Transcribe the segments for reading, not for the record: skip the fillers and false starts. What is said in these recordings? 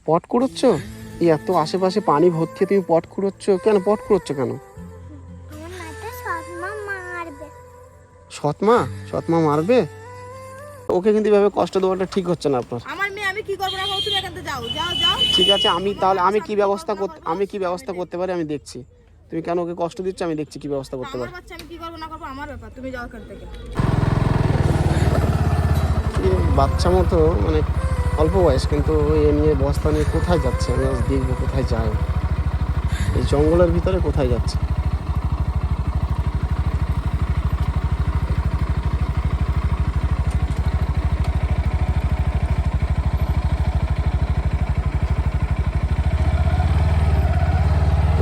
পট কুড়োচ্ছ? এই এত আশেপাশে পানি ভর্তি, তুমি পট কুড়োচ্ছ কেন? পট কুড়োচ্ছ কেন? সৎমা? সৎমা মারবে? ওকে কিন্তু এভাবে কষ্ট দেওয়াটা ঠিক হচ্ছে না আপনার। আমার মেয়ে, আমি কি করব না, তুমি এখান থেকে যাও যাও যাও। ঠিক আছে, আমি কি ব্যবস্থা করতে পারি আমি দেখছি। তুমি কেন ওকে কষ্ট দিচ্ছ আমি দেখছি কি ব্যবস্থা করতে পারি। আমার বাচ্চা, আমি কি করব না করব আমার ব্যাপার, তুমি যাও এখান থেকে। বাচ্চা মতো মানে অল্প বয়স, কিন্তু এ নিয়ে বস্তা নিয়ে কোথায় যাচ্ছে আমি আজ দেখবো কোথায় যায়। এই জঙ্গলের ভিতরে কোথায় যাচ্ছে?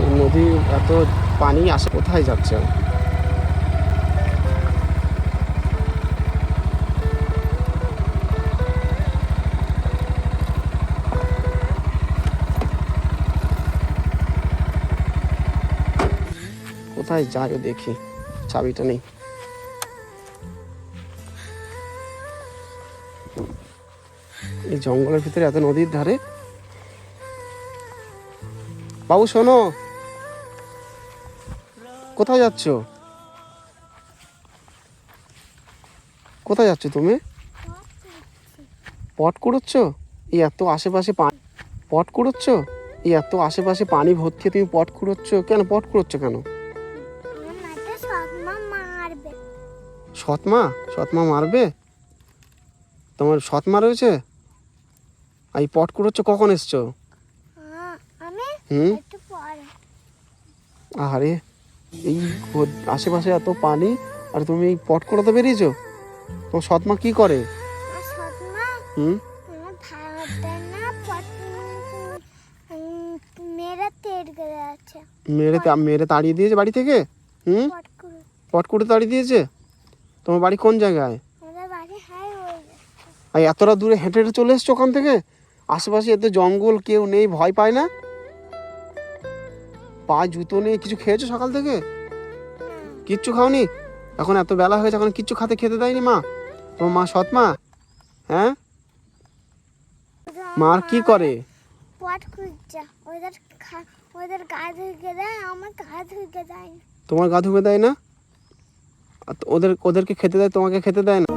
এই নদী এত পানি আসে, কোথায় যাচ্ছে? কোথায় যায় দেখি, চাবিটা নেই। এই জঙ্গলের ভিতরে এত নদীর ধারে। বাবু শোনো, কোথায় যাচ্ছ? কোথায় যাচ্ছ তুমি? পট কুড়োচ্ছ? এই এত আশেপাশে পানি, পট কুড়োচ্ছ? এই এত আশেপাশে পানি ভর্তি, তুমি পট কুড়োচ্ছ কেন? পট কুড়োচ্ছ কেন? সৎমা? সৎমা মারবে? তোমার সৎমা রয়েছে? এই পট কুড়োচ্ছ কখন এসছো? আরে এই আশেপাশে এত পানি আর তুমি এই পট কুড়োতে বেরিয়েছো? তোমার সৎমা কি করে? মেরে তাড়িয়ে দিয়েছে বাড়ি থেকে? পট কুড়ে তাড়িয়ে দিয়েছে? তোমার বাড়ি কোন জায়গায়? আর এতটা দূরে হেঁটে হেঁটে চলে এসছো ওখান থেকে? আশেপাশে এত জঙ্গল, কেউ নেই, ভয় পায় না? পায়ে জুতো নেই, কিছু খেয়েছো সকাল থেকে? কিচ্ছু খাওনি? এখন এত বেলা হয়েছে, এখন কিচ্ছু খেতে দেয়নি মা? তোমার মা সৎ মা? হ্যাঁ, মার কি করে? তোমার গা ধুয়ে দেয় না? ওদেরকে খেতে দেয়, তোমাকে খেতে দেয় না?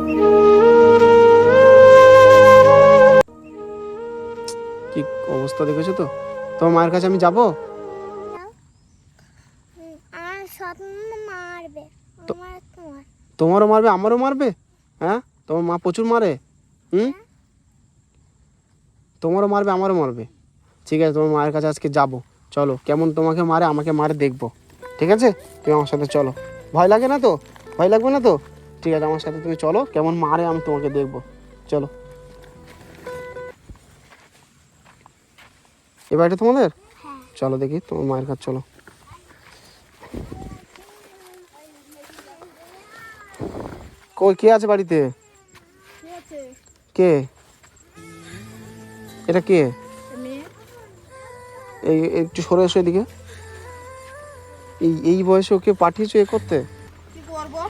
কি অবস্থা দেখেছো তো? তোমার মায়ের কাছে আমি যাবো? তোমারও মারবে, আমারও মারবে? হ্যাঁ, তোমার মা প্রচুর মারে? তোমারও মারবে, আমারও মারবে? ঠিক আছে, তোমার মায়ের কাছে আজকে যাবো। চলো, কেমন তোমাকে মারে আমাকে মারে দেখবো। ঠিক আছে, তুমি আমার সাথে চলো। ভয় লাগে না তো? ভয় লাগবে না তো? ঠিক আছে, আমার সাথে তুমি চলো, কেমন মারে আমি তোমাকে দেখবো। চলো। এ বাড়িটা তোমাদের? চলো দেখি তোমার মায়ের কাছে, চলো। কই, কে আছে বাড়িতে? কে? এটা কে? এই একটু সরে এসো এদিকে। এই বয়সে ওকে পাঠিয়েছো এ করতে? কি করবো,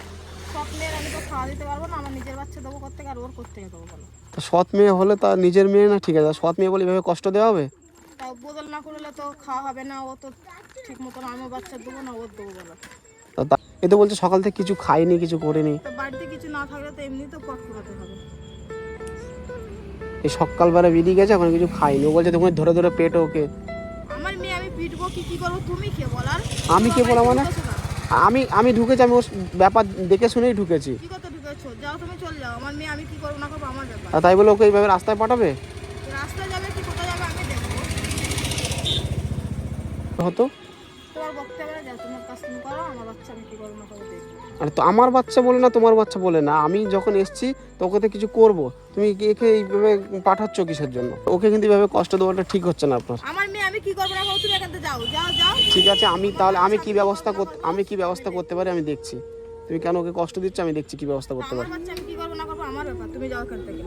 সৎ মেয়ের আমি তো খাওয়া দিতে পারবো না, আমার নিজের বাচ্চা দেবো করতে, আর ওর করতে দেবো বলো? তো সৎ মেয়ে হলে তার নিজের মেয়ে না, ঠিক আছে, সৎ মেয়ে বলে এভাবে কষ্ট দেওয়া হবে? তাও বদল না করলে তো খাওয়া হবে না, ও তো ঠিক মতন আমার বাচ্চা দেবো না, ওর দেবো বলো? এ তো বলছে সকাল থেকে কিছু খাইনি, কিছু করিনি। তো বাড়িতে কিছু না থাকলে তো এমনি তো পট করাতে হবে। এই সকালবেলা বেরিয়ে গেছে, এখন কিছু খাইনি। ও বলছে তোমার ধরে ধরে পেট ওকে। আমার মেয়ে আমি পিটবো কি করবো, তুমি কে বলার? আমি কে বলা মানে? আমি ঢুকেছি, আমি ওর ব্যাপার দেখে শুনেই ঢুকেছি। কি কথা ঢুকেছো? যাও, তুমি চলে যাও। আমার মেয়ে আমি কি করবো না করবো আমার ব্যাপার। আর তাই বলে ওকে এইভাবে রাস্তায় পাঠাবে? রাস্তায় যাবে কি কোথায় যাবে আমি দেখবো। হতো তোমার বক্তব্য হবে, যাও তোমার কাজ তুমি করো, আমার বাচ্চা আমি কি করবো না করবো দেখবো। আর তো আমার বাচ্চা বলে না, তোমার বাচ্চা বলে না, আমি যখন এসছি তোকে তো কিছু করবো, তুমি একে এইভাবে পাঠাচ্ছ কিসের জন্য? ওকে কিন্তু এইভাবে কষ্ট দেওয়াটা ঠিক হচ্ছে না আপনার। আমার মেয়ে আমি কি করবো না করবো, তুমি এখান থেকে যাও যাও যাও। ঠিক আছে, আমি কি ব্যবস্থা করতে পারি আমি দেখছি। তুমি কেন ওকে কষ্ট দিচ্ছ আমি দেখছি কি ব্যবস্থা করতে পারি। আমার বাচ্চা আমি কি করবো না করবো আমার ব্যাপার, তুমি যাও এখান থেকে।